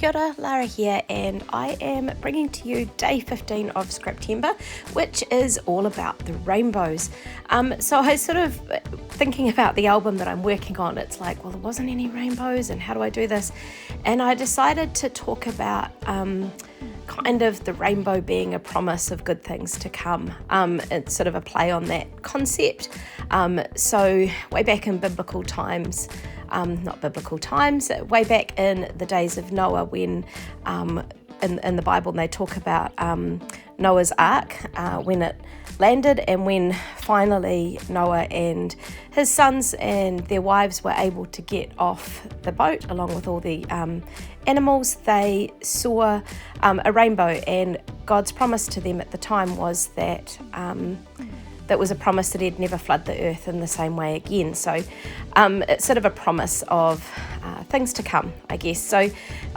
Kia ora, Lara here, and I am bringing to you day 15 of Scraptember, which is all about the rainbows. So I was sort of thinking about the album that I'm working on. It's like, well, there wasn't any rainbows, and how do I do this? And I decided to talk about kind of the rainbow being a promise of good things to come. It's sort of a play on that concept. So way back in biblical times, way back in the days of Noah, when in the Bible they talk about Noah's Ark, when it landed and when finally Noah and his sons and their wives were able to get off the boat along with all the animals, they saw a rainbow, and God's promise to them at the time was that that was a promise that he'd never flood the earth in the same way again. So it's sort of a promise of things to come, I guess. So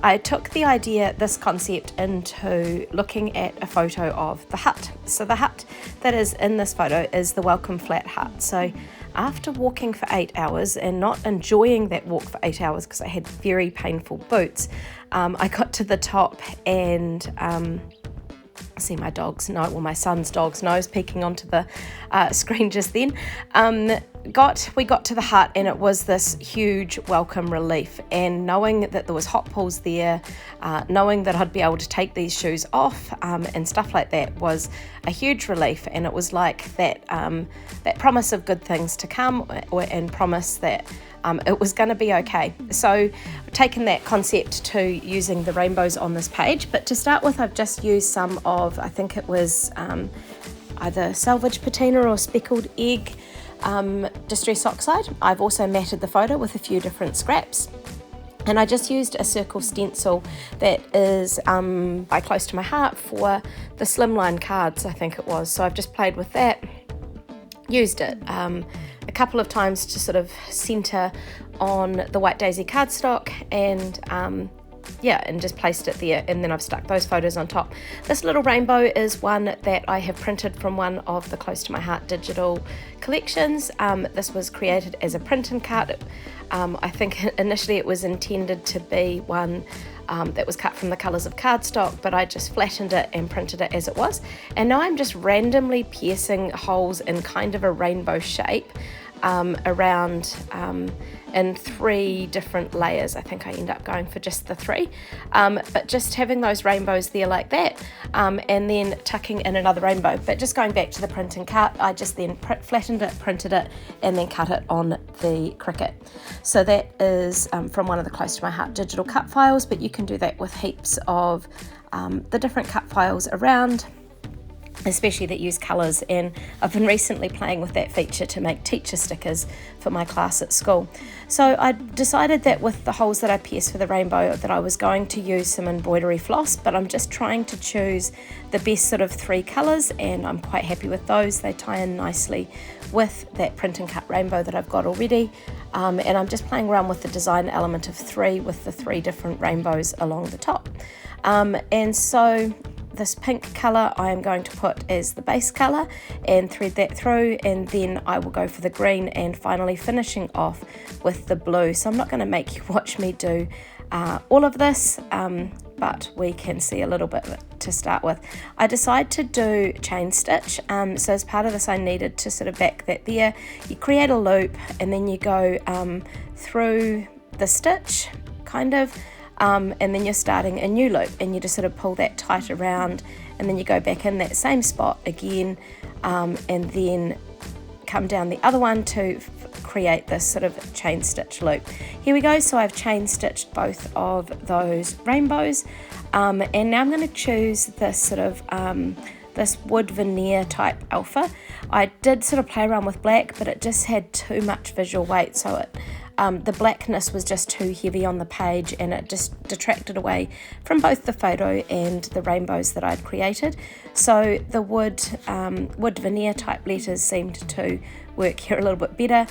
I took this concept into looking at a photo of the hut. So the hut that is in this photo is the Welcome Flat hut. So after walking for 8 hours and not enjoying that walk for 8 hours because I had very painful boots, I got to the top and see my son's dog's nose peeking onto the screen just then. We got to the hut, and it was this huge welcome relief, and knowing that there was hot pools there, knowing that I'd be able to take these shoes off and stuff like that was a huge relief. And it was like that promise of good things to come, and promise that it was going to be okay. So I've taken that concept to using the rainbows on this page, but to start with I've just used some of, I think it was either salvage patina or speckled egg distress oxide. I've also matted the photo with a few different scraps, and I just used a circle stencil that is by Close to My Heart for the slimline cards, I think it was. So I've just played with that, used it a couple of times to sort of centre on the White Daisy cardstock, and just placed it there, and then I've stuck those photos on top. This little rainbow is one that I have printed from one of the Close to My Heart digital collections. This was created as a print and cut. I think initially it was intended to be one that was cut from the colours of cardstock, but I just flattened it and printed it as it was. And now I'm just randomly piercing holes in kind of a rainbow shape around in 3 different layers. I think I end up going for just the 3, but just having those rainbows there like that, and then tucking in another rainbow. But just going back to the print and cut, I just then flattened it, printed it, and then cut it on the Cricut. So that is from one of the Close to My Heart digital cut files, but you can do that with heaps of the different cut files around, especially that use colours. And I've been recently playing with that feature to make teacher stickers for my class at school. So I decided that with the holes that I pierced for the rainbow that I was going to use some embroidery floss, but I'm just trying to choose the best sort of 3 colours, and I'm quite happy with those. They tie in nicely with that print and cut rainbow that I've got already, and I'm just playing around with the design element of 3 with the 3 different rainbows along the top. And so this pink colour I am going to put as the base colour and thread that through, and then I will go for the green, and finally finishing off with the blue. So I'm not going to make you watch me do all of this, but we can see a little bit of it to start with. I decided to do chain stitch, so as part of this I needed to sort of back that there. You create a loop, and then you go through the stitch kind of, and then you're starting a new loop, and you just sort of pull that tight around, and then you go back in that same spot again, and then come down the other one to create this sort of chain stitch loop. Here we go. So I've chain stitched both of those rainbows, and now I'm going to choose this sort of this wood veneer type alpha. I did sort of play around with black, but it just had too much visual weight, so the blackness was just too heavy on the page, and it just detracted away from both the photo and the rainbows that I'd created. So the wood veneer type letters seemed to work here a little bit better,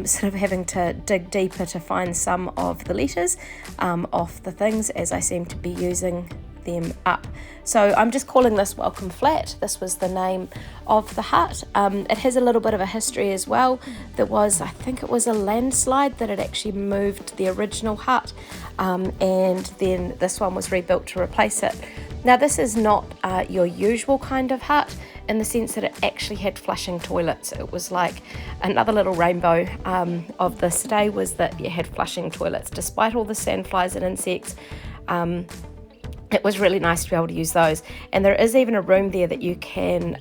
sort of having to dig deeper to find some of the letters off the things, as I seem to be using them up. So I'm just calling this Welcome Flat. This was the name of the hut. It has a little bit of a history as well. There was, I think it was a landslide that had actually moved the original hut, and then this one was rebuilt to replace it. Now this is not your usual kind of hut, in the sense that it actually had flushing toilets. It was like another little rainbow of this day, was that you had flushing toilets. Despite all the sandflies and insects, it was really nice to be able to use those. And there is even a room there that you can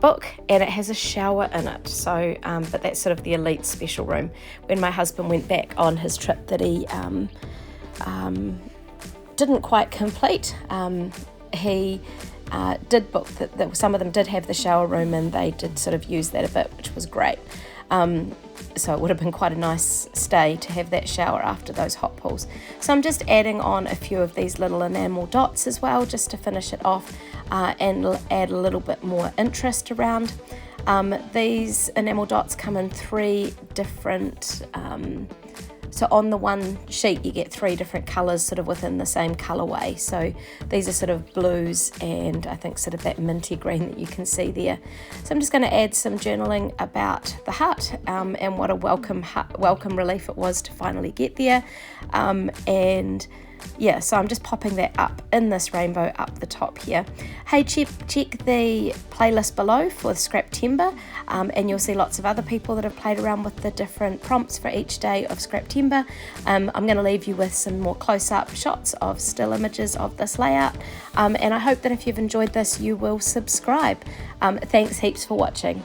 book, and it has a shower in it. So, but that's sort of the elite special room. When my husband went back on his trip that he didn't quite complete, he did book that some of them did have the shower room, and they did sort of use that a bit, which was great. So it would have been quite a nice stay to have that shower after those hot pools. So I'm just adding on a few of these little enamel dots as well, just to finish it off and add a little bit more interest around. These enamel dots come in 3 different so on the one sheet you get 3 different colours sort of within the same colourway. So these are sort of blues and I think sort of that minty green that you can see there. So I'm just going to add some journaling about the hut and what a welcome relief it was to finally get there. And yeah, so I'm just popping that up in this rainbow up the top here. Hey, check the playlist below for Scraptember, and you'll see lots of other people that have played around with the different prompts for each day of Scraptember. I'm going to leave you with some more close-up shots of still images of this layout, and I hope that if you've enjoyed this, you will subscribe. Thanks heaps for watching.